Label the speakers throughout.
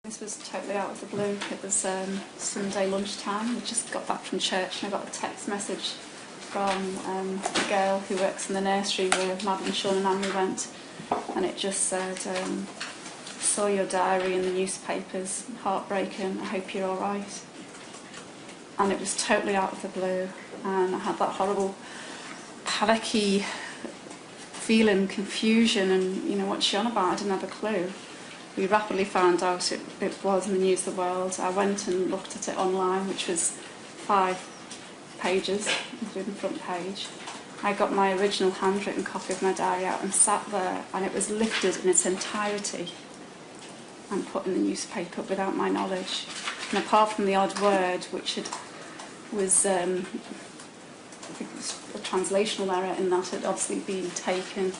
Speaker 1: This was totally out of the blue. It was Sunday lunchtime. We just got back from church and I got a text message from a girl who works in the nursery where Madeline, Sean and Anne went, and it just said, saw your diary in the newspapers, heartbreaking, I hope you're alright. And it was totally out of the blue, and I had that horrible panicky feeling, confusion, and you know, what's she on about? I didn't have a clue. We rapidly found out it was in the News of the World. I went and looked at it online, which was 5 pages, including the front page. I got my original handwritten copy of my diary out and sat there, and it was lifted in its entirety and put in the newspaper without my knowledge. And apart from the odd word, which was I think it was a translational error in that it had obviously been taken,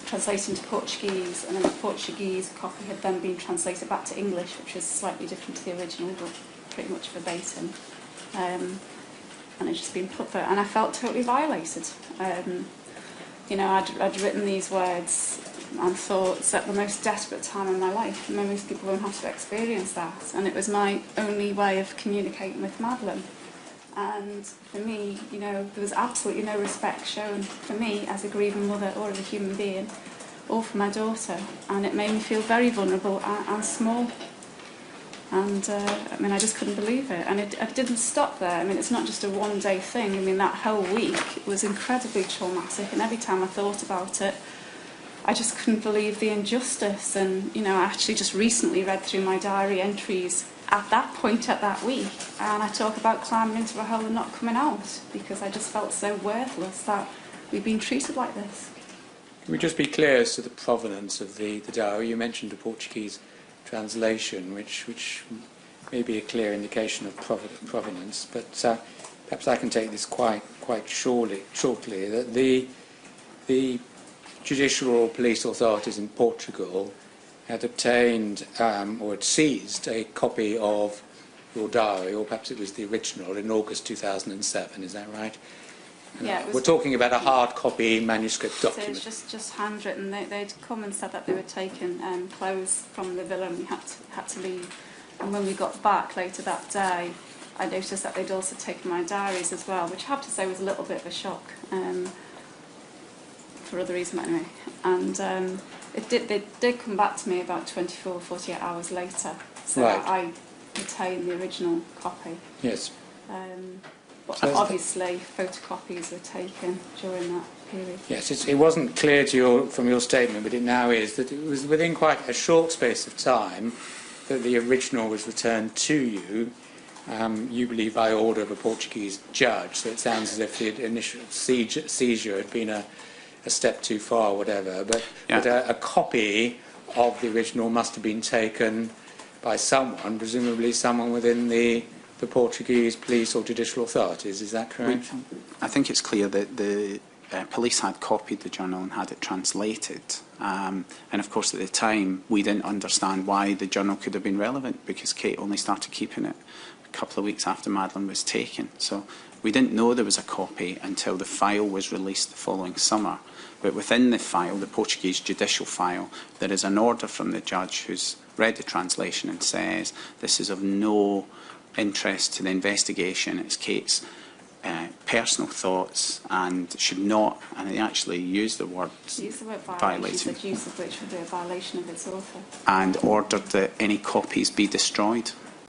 Speaker 1: translated into Portuguese, and then the Portuguese copy had then been translated back to English, which was slightly different to the original, but pretty much verbatim. And it just been put there, and I felt totally violated. You know, I'd written these words and thought it's at the most desperate time in my life, and most people won't have to experience that, and it was my only way of communicating with Madeline. And for me, you know, there was absolutely no respect shown for me as a grieving mother or as a human being, or for my daughter, and it made me feel very vulnerable and small. And I mean, I just couldn't believe it, and it didn't stop there. I mean, it's not just a one-day thing. I mean, that whole week was incredibly traumatic, and every time I thought about it, I just couldn't believe the injustice. And you know, I actually just recently read through my diary entries at that point at that week, and I talk about climbing into a hole and not coming out because I just felt so worthless that we've been treated like this.
Speaker 2: Can we just be clear as to the provenance of the diary? You mentioned a Portuguese translation, which may be a clear indication of provenance, but perhaps I can take this quite shortly. That the judicial or police authorities in Portugal had obtained or had seized a copy of your diary, or perhaps it was the original, in August 2007. Is that right?
Speaker 1: Yeah,
Speaker 2: we're talking about a hard copy manuscript document.
Speaker 1: So it's just handwritten. They'd come and said that they were taking clothes from the villa and we had to leave. And when we got back later that day, I noticed that they'd also taken my diaries as well, which I have to say was a little bit of a shock for other reasons anyway. And they did come back to me about 24 or 48 hours later. So
Speaker 2: right.
Speaker 1: I retained the original copy.
Speaker 2: Yes.
Speaker 1: But obviously, photocopies were taken during that period.
Speaker 2: Yes, it wasn't clear to you from your statement, but it now is, that it was within quite a short space of time that the original was returned to you, you believe by order of a Portuguese judge, so it sounds as if the initial seizure had been a step too far or whatever, but a copy of the original must have been taken by someone, presumably someone within the Portuguese police or judicial authorities. Is that correct?
Speaker 3: I think it's clear that the police had copied the journal and had it translated. And of course at the time we didn't understand why the journal could have been relevant, because Kate only started keeping it a couple of weeks after Madeline was taken. So we didn't know there was a copy until the file was released the following summer. But within the file, the Portuguese judicial file, there is an order from the judge who's read the translation and says this is of no interest to the investigation. It's Kate's personal thoughts and should not, and he actually used the word violating,
Speaker 1: use of which would be a violation of its author,
Speaker 3: and ordered that any copies be destroyed.